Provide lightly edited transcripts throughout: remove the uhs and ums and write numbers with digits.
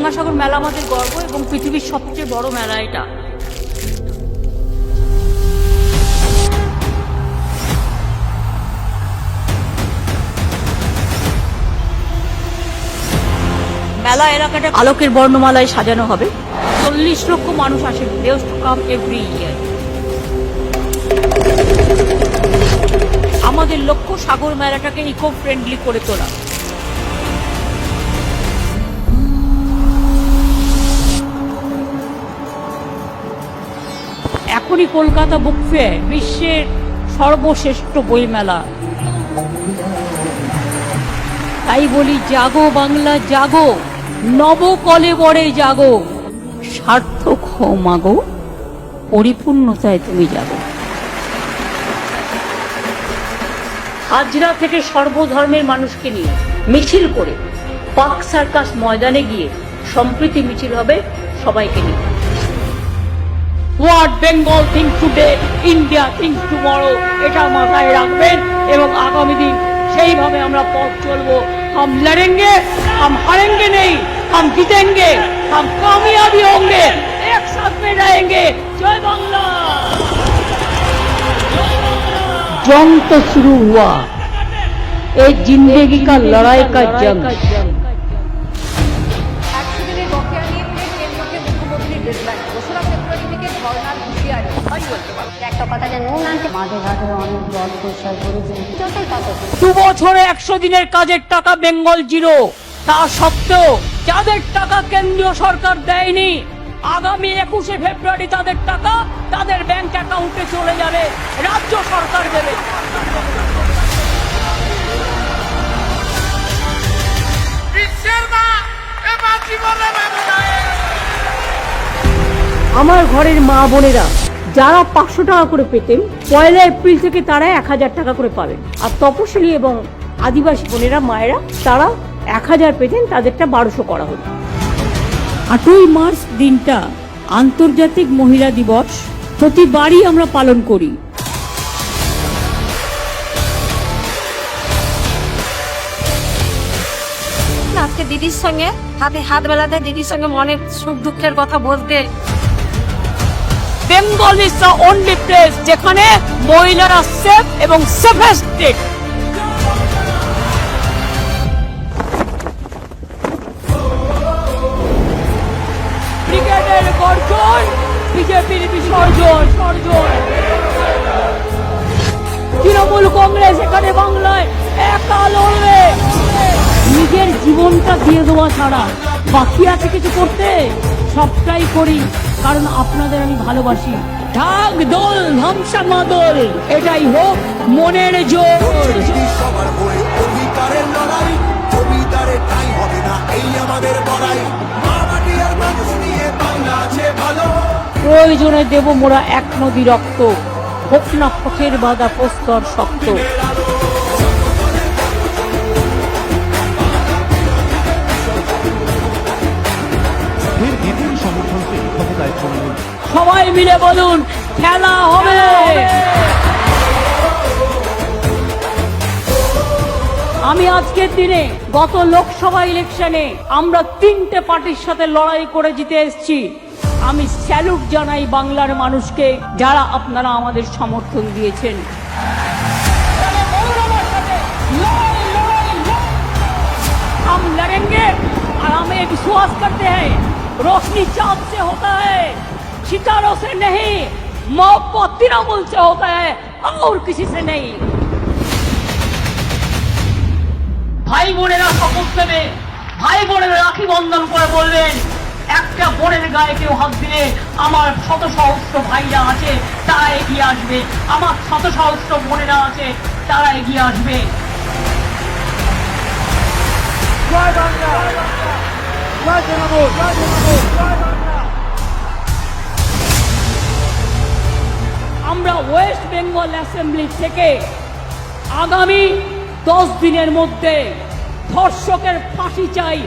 গঙ্গাসাগর মেলা আমাদের গর্ব এবং পৃথিবীর সবচেয়ে বড় মেলা এটা। মেলা এলাকাটা আলোকের বর্ণমালায় সাজানো হবে। 40 লক্ষ মানুষ আসে, they used to come every year। আমাদের লক্ষ্য সাগর মেলাটাকে ইকো ফ্রেন্ডলি করে তোলা। এখনই কলকাতা বুক ফেয়ার বিশ্বের সর্বশ্রেষ্ঠ বই মেলা। তাই বলি, জাগো বাংলা জাগো, নবকলেবরে জাগো, সার্থক হও মাগো, পরিপূর্ণতায় তুমি যাবো। হাজরা থেকে সর্বধর্মের মানুষকে নিয়ে মিছিল করে পার্ক সার্কাস ময়দানে গিয়ে সম্প্রীতি মিছিল হবে সবাইকে নিয়ে। What Bengal things today, India things tomorrow, এটা মাথায় রাখবেন এবং আগামী দিন সেইভাবে আমরা পথ চলবো। हम लड़ेंगे, हम हारेंगे नहीं, हम जीतेंगे, हम कामयाबी होंगे, एक साथ में रहेंगे। जय बांग्ला। जंग तो शुरू हुआ, एक जिंदगी का लड़ाई का जंग। দু বছরে 100 দিনের কাজের টাকা বেঙ্গল জিরো। তা সত্ত্বেও যাদের টাকা কেন্দ্রীয় সরকার দেয়নি, আগামী 21শে ফেব্রুয়ারি তাদের টাকা তাদের ব্যাংক অ্যাকাউন্টে চলে যাবে, রাজ্য সরকার দেবে। আমার ঘরের মা বোনেরা যারা 500 টাকা করে পেতেন, 1 এপ্রিল থেকে তারা 1000 টাকা করে পাবেন। আর তপশিলি এবং আদিবাসী বোনেরা মায়েরা তারা 1000 পেতেন, তাদেরটা 1200 করা হলো। 8ই মার্চ দিনটা আন্তর্জাতিক মহিলা দিবস, প্রতিবারই আমরা পালন করি। আজকে দিদির সঙ্গে হাতে হাত মেলাতে, দিদির সঙ্গে মনের সুখ দুঃখের কথা বলতে। Bengal is the only place যেখানে মহিলারা সেফ এবং সেফেস্ট স্টেট। ব্রিগেডের গর্জন, বিজেপির বিসর্জন। তৃণমূল কংগ্রেস এখানে বাংলায় একা লড়বে। নিজের জীবনটা দিয়ে দেওয়া ছাড়া বাকি আছে কিছু করতে? সবটাই করি কারণ আপনাদের আমি ভালোবাসি। ঢাক দোল ধামসা মাদল, এটাই হোক মনের জোর। প্রয়োজনে দেব মোরা 1 নদী রক্ত, হোক না পথের বাধা প্রস্তর শক্ত। সবাই মিলে বলুন, খেলা হবে। আমি আজকের দিনে গত লোকসভা ইলেকশনে আমরা 3টে পার্টির সাথে লড়াই করে জিতে এসেছি। আমি স্যালুট জানাই বাংলার মানুষকে, যারা আপনারা আমাদের সমর্থন দিয়েছেন। हम लड़ेंगे और हमें विश्वास करते हैं, रोशनी चांद से होता है, सितारों से नहीं, मोहब्बत तृणमूल से होता है और किसी से नहीं। ভাই বোনেরা শপথ নেবে, ভাই বোনেরা রাখি বন্ধন করে বলবেন, একটা বোনের গায়ে কেউ হাত দিলে আমার শত সহস্র ভাইরা আছে তারা এগিয়ে আসবে, আমার শত সহস্র বোনেরা আছে তারা এগিয়ে আসবে। জয় বাংলা, জয় তৃণমূল, জয় তৃণমূল, জয় বাংলা। আমরা ওয়েস্ট বেঙ্গল অ্যাসেম্বলি থেকে আগামী 10 দিনের মধ্যে ধর্ষকের ফাঁসি চাই,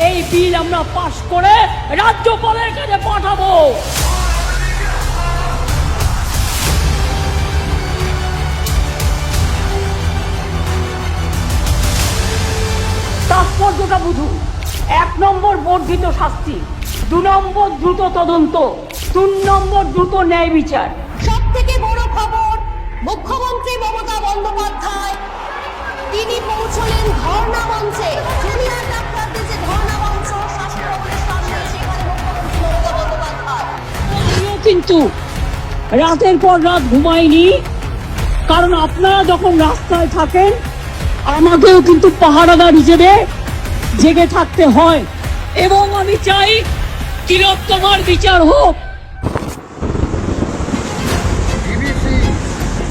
এই বিল আমরা পাশ করে রাজ্যপালের কাছে পাঠাবো। তাৎপর্যটা বুঝুন। 1 নম্বর বর্ধিত শাস্তি, 2 নম্বর দ্রুত তদন্ত, 3 নম্বর দ্রুত ন্যায় বিচার। সব থেকে বড় খবর, মুখ্যমন্ত্রী মমতা বন্দ্যোপাধ্যায় তিনি পৌঁছলেন ধর্ণা মঞ্চে। জুনিয়র ডাক্তারদের যে ধর্ণা মঞ্চ স্বাস্থ্য ভবনের সামনে, সেখানে মুখ্যমন্ত্রী মমতা বন্দ্যোপাধ্যায়। আমিও কিন্তু রাতের পর রাত ঘুমাইনি, কারণ আপনারা যখন রাস্তায় থাকেন আমাকেও কিন্তু পাহারাদার হিসেবে জেগে থাকতে হয়, এবং আমি চাই তিলোত্তমার বিচার হোক।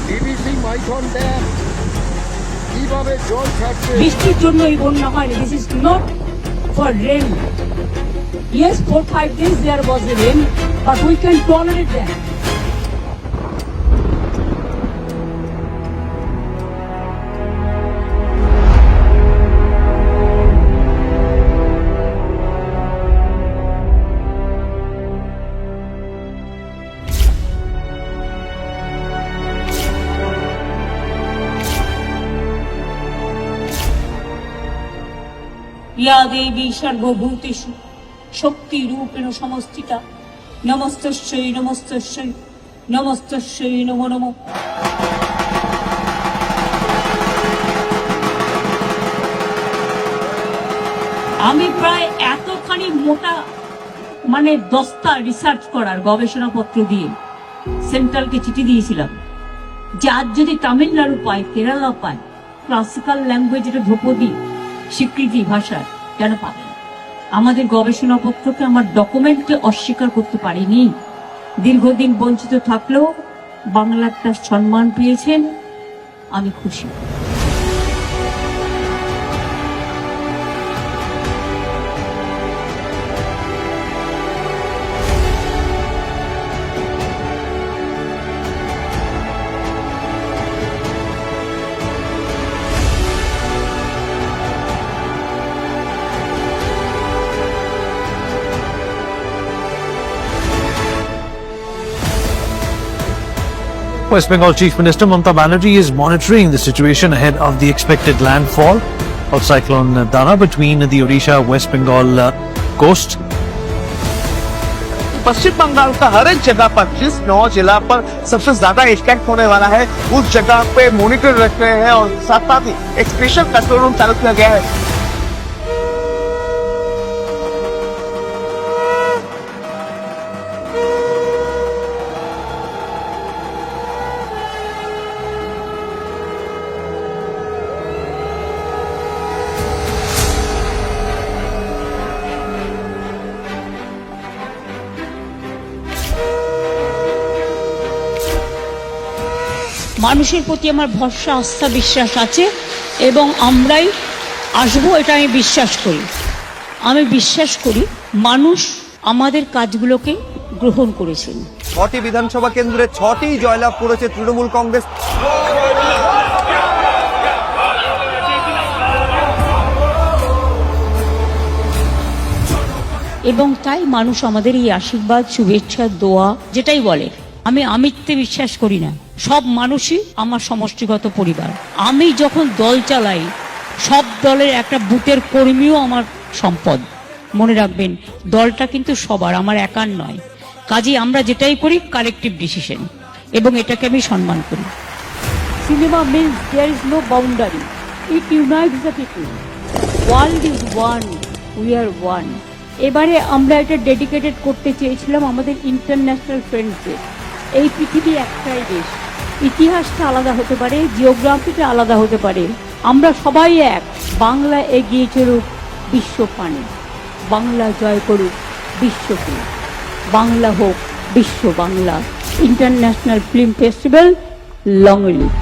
ডিবিসি মাইথন ড্যাম কিভাবে জল ছাড়ছে? বৃষ্টির জন্য এই বন্যা হয়নি। This is not for rain. Yes, 4-5 days there was a rain, but we can tolerate that. या देवी सर्वभूतेषु शक्ति रूपेण समस्थिता नमस्तस्यै नमस्तस्यै नमस्तस्यै नमो नमः। আমি প্রায় এতখানি মোটা মানে দস্তা রিসার্চ করার গবেষণাপত্র দিয়ে সেন্ট্রালকে চিঠি দিয়েছিলাম যে আজ যদি তামিলনাড়ু পায়, কেরালা পায়, ক্লাসিক্যাল ল্যাঙ্গুয়েজ এটা ধ্রুপদী স্বীকৃতি ভাষার, কেন পাবে না? আমাদের গবেষণাপত্রকে, আমার ডকুমেন্টকে অস্বীকার করতে পারিনি। দীর্ঘদিন বঞ্চিত থাকলেও বাংলা একটা সম্মান পেয়েছেন, আমি খুশি। West Bengal Chief Minister Mamata Banerjee is monitoring the situation ahead of the expected landfall of cyclone Dana between the Odisha-West Bengal coast. पश्चिम बंगाल का हर एक जगह पर जिस 9 जिला पर सबसे ज्यादा इफेक्ट होने वाला है उस जगह पे मॉनिटर रख रहे हैं और साथ साथ ही एक स्पेशल कंट्रोल रूम चालू किया गया है। মানুষের প্রতি আমার ভরসা, আস্থা, বিশ্বাস আছে এবং আমরাই আসবো, এটা আমি বিশ্বাস করি। আমি বিশ্বাস করি মানুষ আমাদের কাজগুলোকে গ্রহণ করেছেন। 6টি বিধানসভা কেন্দ্রে 6টি জয়লাভ করেছে তৃণমূল কংগ্রেস। এবং তাই মানুষ আমাদের এই আশীর্বাদ, শুভেচ্ছা, দোয়া যেটাই বলে, আমি আমিত্বে বিশ্বাস করি না। সব মানুষই আমার সমষ্টিগত পরিবার। আমি যখন দল চালাই, সব দলের একটা বুথের কর্মীও আমার সম্পদ। মনে রাখবেন, দলটা কিন্তু সবার, আমার একার নয়। কাজেই আমরা যেটাই করি কালেকটিভ ডিসিশন, এবং এটাকে আমি সম্মান করি। Cinema means there is no boundary, it unites the people. World is one, we are one. এবারে আমরা এটা ডেডিকেটেড করতে চেয়েছিলাম আমাদের ইন্টারন্যাশনাল ফ্রেন্ডসদের। এই পৃথিবী একটাই দেশ, ইতিহাসটা আলাদা হতে পারে, জিওগ্রাফিটা আলাদা হতে পারে, আমরা সবাই এক। বাংলা এগিয়ে চলুক বিশ্ব পানে, বাংলা জয় করুক বিশ্বকে, বাংলা হোক বিশ্ব Bangla. International film festival long live.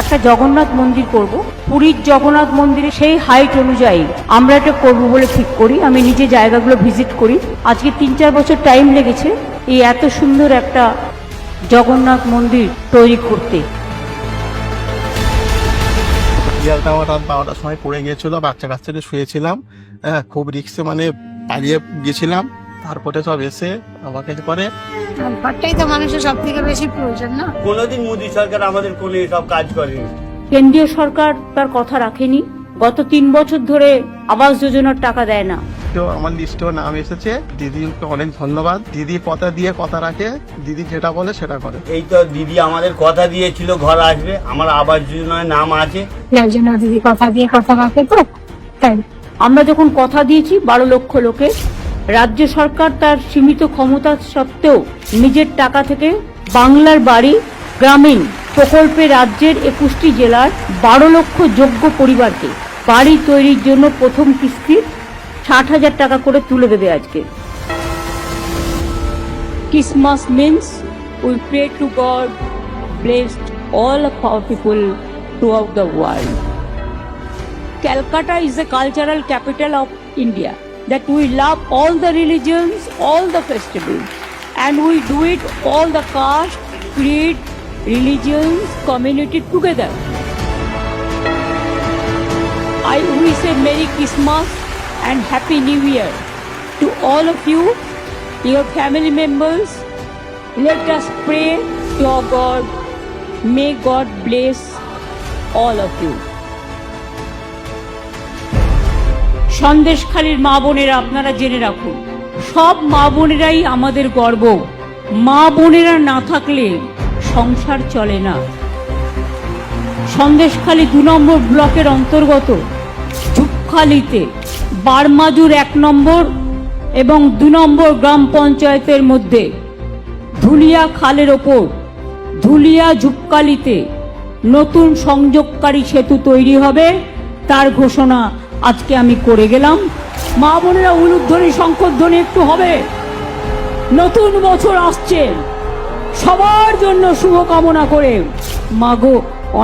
একটা জগন্নাথ মন্দির করব, পুরীর জগন্নাথ মন্দিরে সেই হাইট অনুযায়ী আমরা এটা করবো বলে ঠিক করি। আমি নিজে জায়গাগুলো ভিজিট করি। আজকে 3-4 বছর টাইম লেগেছে এই এত সুন্দর একটা জগন্নাথ মন্দির তৈরি করতে। বিয়ালটা আমার রাত 12টার সময় পড়ে গিয়েছিল, বাচ্চা কাচ্চাদের শুয়েছিলাম, খুব রিক্সে মানে পালিয়ে গেছিলাম। তারপরে সব এসে আমাকে করে, ঘরটাই তো মানুষের সব থেকে বেশি প্রয়োজন না। কোনোদিন মোদী সরকার আমাদের কোলে সব কাজ করেনি, কেন্দ্রীয় সরকার তার কথা রাখেনি। গত 3 বছর ধরে আবাস যোজনার টাকা দেয় না। তো আমার লিস্টেও নাম এসেছে। দিদিকে অনেক ধন্যবাদ। দিদি কথা দিয়ে কথা রাখে, দিদি যেটা বলে সেটা করে। এই তো দিদি আমাদের কথা দিয়েছিল ঘর আসবে, আমার আবাস যোজনায় নাম আছে। যার জন্য দিদি কথা দিয়ে কথা রাখে, তো তাই আমরা যখন কথা দিয়েছি 12 লক্ষ লোকে, রাজ্য সরকার তার সীমিত ক্ষমতা সত্ত্বেও নিজের টাকা থেকে বাংলার বাড়ি গ্রামীণ প্রকল্পে রাজ্যের 21টি জেলার 12 লক্ষ যোগ্য পরিবারকে বাড়ি তৈরির জন্য প্রথম কিস্তি 60,000 টাকা করে তুলে দেবে আজকে। Christmas means we pray to God, blessed all of our people throughout the world. Calcutta is the cultural capital of India, that we love all the religions, all the festivals, and we do it all the caste, creed, religions, community together. I wish a Merry Christmas and Happy New Year to all of you, your family members. Let us pray to our God. May God bless all of you. সন্দেশখালীর মা বোনেরা, আপনারা জেনে রাখুন, সব মা বোনেরাই আমাদের গর্ব। মা বোনেরা না থাকলে সংসার চলে না। সন্দেশখালী 2 নম্বর ব্লকের অন্তর্গত ঝুপখালীতে বারমাজুর 1 নম্বর এবং 2 নম্বর গ্রাম পঞ্চায়েতের মধ্যে ধুলিয়া খালের ওপর ধুলিয়া ঝুপখালীতে নতুন সংযোগকারী সেতু তৈরি হবে, তার ঘোষণা আজকে আমি করে গেলাম। মা বোনেরা উলুধ্বনি শঙ্খধ্বনি একটু হবে। নতুন বছর আসছে, সবার জন্য শুভকামনা করে মাগো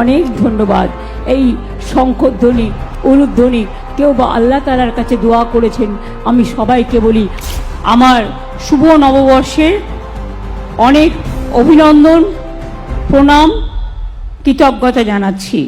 অনেক ধন্যবাদ। এই শঙ্খধ্বনি উলুধ্বনি কেউ বা আল্লাহ তাআলার কাছে দোয়া করেছেন। আমি সবাইকে বলি আমার শুভ নববর্ষের অনেক অভিনন্দন, প্রণাম, কৃতজ্ঞতা জানাচ্ছি।